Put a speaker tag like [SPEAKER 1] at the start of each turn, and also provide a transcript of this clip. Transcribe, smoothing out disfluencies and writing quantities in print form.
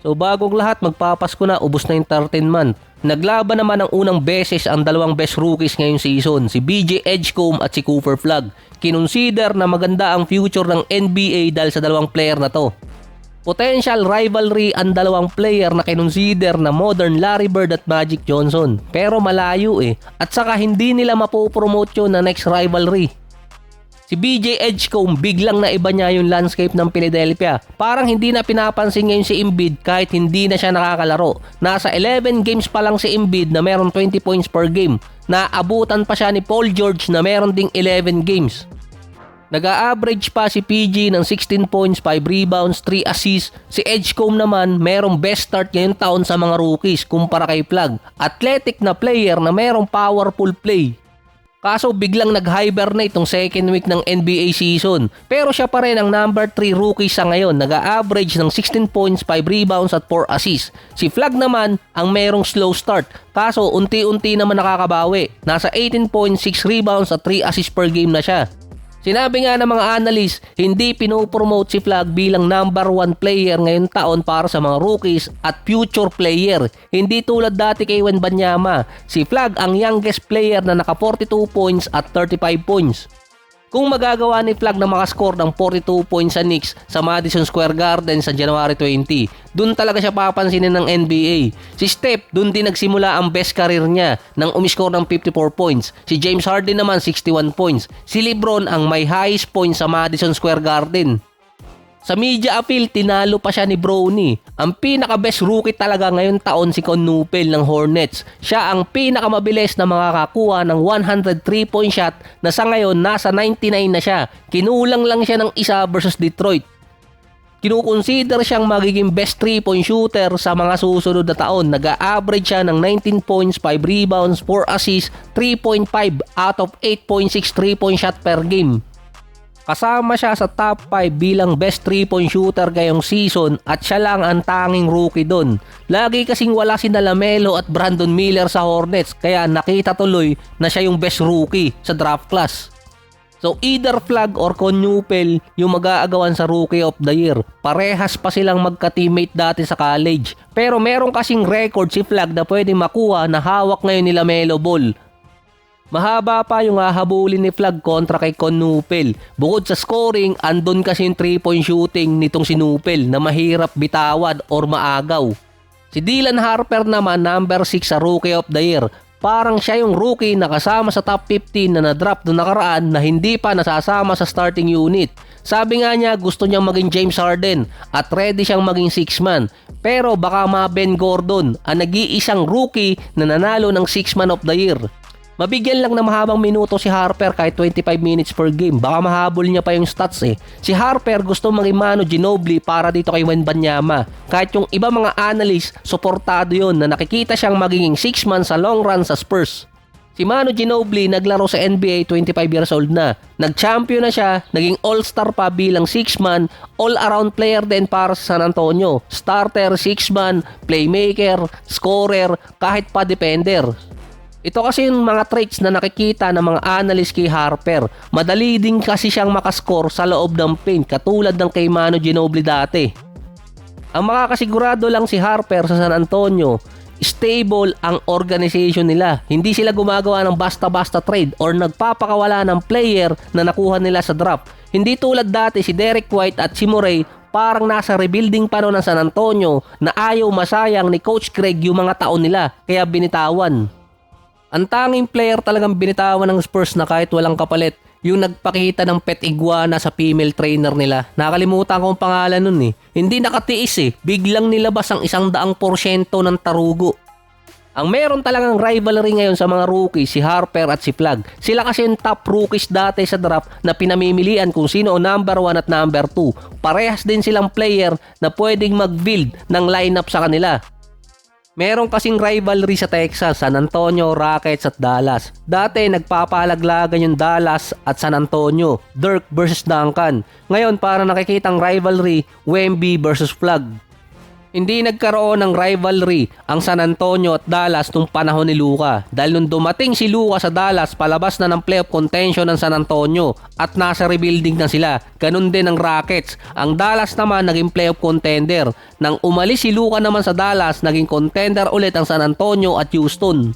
[SPEAKER 1] So bagong lahat, magpapasko na, ubos na yung 13-month. Naglaban naman ang unang beses ang dalawang best rookies ngayong season, si BJ Edgecombe at si Cooper Flagg. Kinonsider na maganda ang future ng NBA dahil sa dalawang player na to. Potential rivalry ang dalawang player na kinonsider na modern Larry Bird at Magic Johnson. Pero malayo At saka hindi nila mapopromote yun na next rivalry. Si BJ Edgecombe, biglang naiba niya yung landscape ng Philadelphia. Parang hindi na pinapansin ngayon si Embiid kahit hindi na siya nakakalaro. Nasa 11 games pa lang si Embiid na meron 20 points per game. Naabutan pa siya ni Paul George na meron ding 11 games. Nag-a-average pa si PG ng 16 points, 5 rebounds, 3 assists. Si Edgecombe naman merong best start ngayong taon sa mga rookies kumpara kay Flagg. Athletic na player na merong powerful play. Kaso biglang nag-hibernate itong second week ng NBA season. Pero siya pa rin ang number 3 rookie sa ngayon. Nag-a-average ng 16 points, 5 rebounds at 4 assists. Si Flagg naman ang merong slow start. Kaso unti-unti naman nakakabawi. Nasa 18 points, 6 rebounds at 3 assists per game na siya. Sinabi nga ng mga analyst, hindi pinopromote si Flagg bilang number 1 player ngayong taon para sa mga rookies at future player. Hindi tulad dati kay Wembanyama. Si Flagg ang youngest player na naka 42 points at 35 points. Kung magagawa ni Flagg na makascore ng 42 points sa Knicks sa Madison Square Garden sa January 20, dun talaga siya papansinin ng NBA. Si Steph, dun din nagsimula ang best career niya nang umiscore ng 54 points. Si James Harden naman 61 points. Si LeBron ang may highest points sa Madison Square Garden. Sa media appeal, tinalo pa siya ni Bronny. Ang pinaka-best rookie talaga ngayong taon si Con Nupel ng Hornets. Siya ang pinakamabilis na makakakuha ng 103-point shot na sa ngayon nasa 99 na siya. Kinulang lang siya ng isa versus Detroit. Kinukonsider siyang magiging best 3-point shooter sa mga susunod na taon. Nag-a-average siya ng 19 points, 5 rebounds, 4 assists, 3.5 out of 8.6 3-point shot per game. Kasama siya sa top 5 bilang best 3-point shooter ngayong season at siya lang ang tanging rookie doon. Lagi kasing wala si LaMelo at Brandon Miller sa Hornets kaya nakita tuloy na siya yung best rookie sa draft class. So either Flagg or Con Nupel yung mag-aagawan sa Rookie of the Year. Parehas pa silang magka-teammate dati sa college. Pero meron kasing record si Flagg na pwedeng makuha na hawak ngayon ni LaMelo Ball. Mahaba pa yung hahabulin ni Flagg kontra kay Con Nupel. Bukod sa scoring, andun kasi yung 3-point shooting nitong si Nupel na mahirap bitawad or maagaw. Si Dylan Harper naman number 6 sa Rookie of the Year. Parang siya yung rookie na kasama sa top 15 na na-draft noong nakaraan na hindi pa nasasama sa starting unit. Sabi nga niya gusto niyang maging James Harden at ready siyang maging 6-man. Pero baka Ben Gordon ang nag-iisang rookie na nanalo ng 6-man of the year. Mabigyan lang ng mahabang minuto si Harper kahit 25 minutes per game. Baka mahabol niya pa yung stats Si Harper gusto maging Manu Ginobili para dito kay Wembanyama. Kahit yung iba mga analyst, suportado yon na nakikita siyang magiging 6-man sa long run sa Spurs. Si Manu Ginobili naglaro sa NBA 25 years old na. Nag-champion na siya, naging all-star pa bilang 6-man, all-around player din para sa San Antonio. Starter, 6-man, playmaker, scorer, kahit pa defender. Ito kasi yung mga traits na nakikita ng mga analyst kay Harper. Madali din kasi siyang makascore sa loob ng paint katulad ng kay Manu Ginobili dati. Ang makakasigurado lang si Harper sa San Antonio, stable ang organization nila. Hindi sila gumagawa ng basta-basta trade or nagpapakawala ng player na nakuha nila sa draft. Hindi tulad dati si Derek White at si Murray, parang nasa rebuilding pa noon ng San Antonio na ayaw masayang ni Coach Craig yung mga taon nila kaya binitawan. Ang tanging player talagang binitawan ng Spurs na kahit walang kapalit, yung nagpakita ng pet iguana sa female trainer nila. Nakalimutan ko ang pangalan nun Hindi nakatiis Biglang nilabas ang 100% ng tarugo. Ang meron talagang rivalry ngayon sa mga rookies, si Harper at si Flagg. Sila kasi yung top rookies dati sa draft na pinamimilian kung sino ang number 1 at number 2. Parehas din silang player na pwedeng mag-build ng lineup sa kanila. Meron kasing rivalry sa Texas, San Antonio, Rockets at Dallas. Dati nagpapalaglagan yung Dallas at San Antonio, Dirk versus Duncan. Ngayon para nakikitang rivalry, Wemby versus Flagg. Hindi nagkaroon ng rivalry ang San Antonio at Dallas nung panahon ni Luka dahil nung dumating si Luka sa Dallas palabas na ng playoff contention ng San Antonio at nasa rebuilding na sila. Ganun din ang Rockets. Ang Dallas naman naging playoff contender. Nang umalis si Luka naman sa Dallas, naging contender ulit ang San Antonio at Houston.